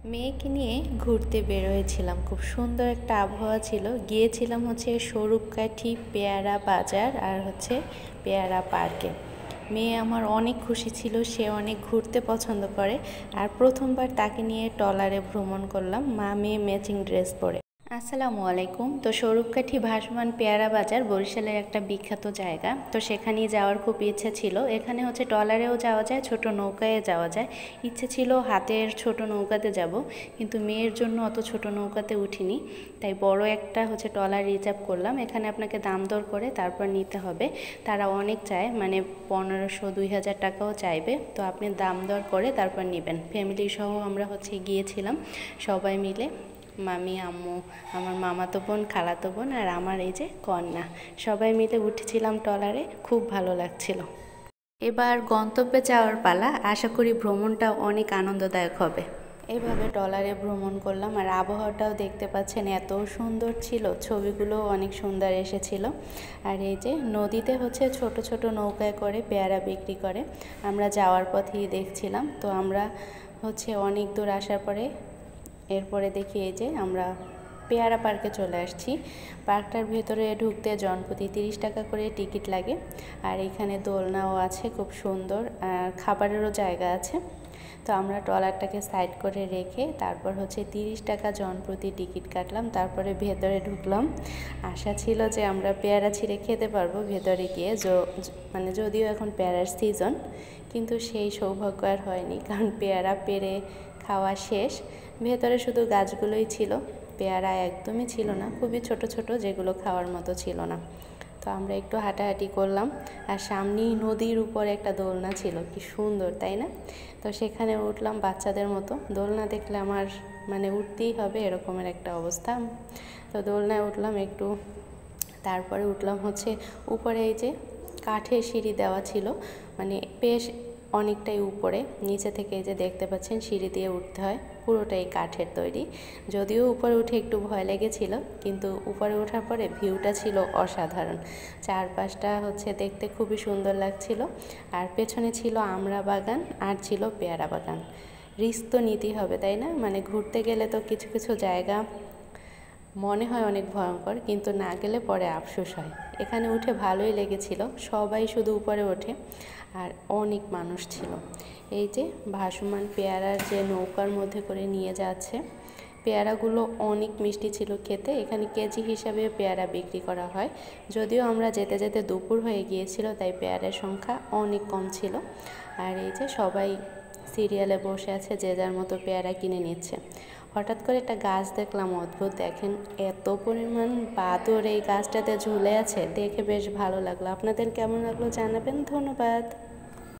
মেয়েকে নিয়ে ঘুরতে বের হয়েছিলাম। খুব সুন্দর একটা আবহাওয়া ছিল। গিয়েছিলাম হচ্ছে স্বরূপকাঠি পেয়ারা বাজার আর হচ্ছে পেয়ারা পার্কে। মেয়ে আমার অনেক খুশি ছিল, সে অনেক ঘুরতে পছন্দ করে। আর প্রথমবার তাকে নিয়ে ট্রলারে ভ্রমণ করলাম, মা মেয়ে ম্যাচিং ড্রেস পরে। আসসালামু আলাইকুম। তো স্বরূপকাঠি ভাসমান পেয়ারা বাজার বরিশালের একটা বিখ্যাত জায়গা। তো সেখানেই যাওয়ার খুব ইচ্ছে ছিল। এখানে হচ্ছে ট্রলারেও যাওয়া যায়, ছোট নৌকায় যাওয়া যায়। ইচ্ছে ছিল হাতের ছোট নৌকাতে যাব, কিন্তু মেয়ের জন্য অত ছোট নৌকাতে উঠিনি, তাই বড় একটা হচ্ছে ট্রলার রিজার্ভ করলাম। এখানে আপনাকে দাম দর করে তারপর নিতে হবে। তারা অনেক চায়, মানে 1500-2000 টাকাও চাইবে। তো আপনি দাম দর করে তারপর নেবেন। ফ্যামিলি সহ আমরা হচ্ছে গিয়েছিলাম সবাই মিলে, মামি, আম্মু, আমার মামাতো বোন, খালাতো বোন আর আমার এই যে কন্যা, সবাই মিলে উঠেছিলাম ট্রলারে। খুব ভালো লাগছিল। এবার গন্তব্যে যাওয়ার পালা। আশা করি ভ্রমণটা অনেক আনন্দদায়ক হবে। এভাবে ট্রলারে ভ্রমণ করলাম আর আবহাওয়াটাও দেখতে পাচ্ছেন এত সুন্দর ছিল, ছবিগুলোও অনেক সুন্দর এসেছিল। আর এই যে নদীতে হচ্ছে ছোট ছোট নৌকায় করে পেয়ারা বিক্রি করে, আমরা যাওয়ার পথেই দেখছিলাম। তো আমরা হচ্ছে অনেক দূর আসার পরে এরপরে দেখি এই যে আমরা পেয়ারা পার্কে চলে আসছি। পার্কটার ভেতরে ঢুকতে জনপ্রতি 30 টাকা করে টিকিট লাগে। আর এখানে দোলনাও আছে খুব সুন্দর, আর খাবারেরও জায়গা আছে। তো আমরা ট্রলারটাকে সাইড করে রেখে তারপর হচ্ছে 30 টাকা জনপ্রতি টিকিট কাটলাম, তারপরে ভেতরে ঢুকলাম। আশা ছিল যে আমরা পেয়ারা ছিঁড়ে খেতে পারবো ভেতরে গিয়ে, মানে যদিও এখন পেয়ারার সিজন, কিন্তু সেই সৌভাগ্য আর হয়নি, কারণ পেয়ারা পেরে খাওয়া শেষ। ভেতরে শুধু গাছগুলোই ছিল, পেয়ারা একদমই ছিল না, খুবই ছোট ছোট, যেগুলো খাওয়ার মতো ছিল না। তো আমরা একটু হাঁটাহাঁটি করলাম, আর সামনেই নদীর উপরে একটা দোলনা ছিল, কি সুন্দর তাই না? তো সেখানে উঠলাম বাচ্চাদের মতো। দোলনা দেখলে আমার মানে উঠতেই হবে এরকমের একটা অবস্থা। তো দোলনায় উঠলাম একটু, তারপরে উঠলাম হচ্ছে উপরে। এই যে কাঠের সিঁড়ি দেওয়া ছিল, মানে বেশ অনেকটাই উপরে। নিচে থেকে এই যে দেখতে পাচ্ছেন সিঁড়ি দিয়ে উঠতে হয়, পুরোটাই কাঠের তৈরি। যদিও উপরে উঠে একটু ভয় লেগেছিল, কিন্তু উপরে ওঠার পরে ভিউটা ছিল অসাধারণ। চারপাশটা হচ্ছে দেখতে খুবই সুন্দর লাগছিল। আর পেছনে ছিল আমড়া বাগান আর ছিল পেয়ারা বাগান। রিস্ক তো নিতেই হবে তাই না? মানে ঘুরতে গেলে তো কিছু কিছু জায়গা মনে হয় অনেক ভয়ঙ্কর, কিন্তু না গেলে পরে আফসোস হয়। এখানে উঠে ভালোই লেগেছিল, সবাই শুধু উপরে ওঠে আর অনেক মানুষ ছিল। এই যে ভাসমান পেয়ারার যে নৌকার মধ্যে করে নিয়ে যাচ্ছে, পেয়ারাগুলো অনেক মিষ্টি ছিল খেতে। এখানে কেজি হিসাবে পেয়ারা বিক্রি করা হয়। যদিও আমরা যেতে যেতে দুপুর হয়ে গিয়েছিল, তাই পেয়ারার সংখ্যা অনেক কম ছিল। আর এই যে সবাই সিরিয়ালে বসে আছে, যে যার মতো পেয়ারা কিনে নিচ্ছে। হঠাৎ করে একটা গাছ দেখলাম, অদ্ভুত, দেখেন এত পরিমাণ বাদুড় এই গাছটাতে ঝুলে আছে, দেখে বেশ ভালো লাগলো। আপনাদের কেমন লাগলো জানাবেন। ধন্যবাদ।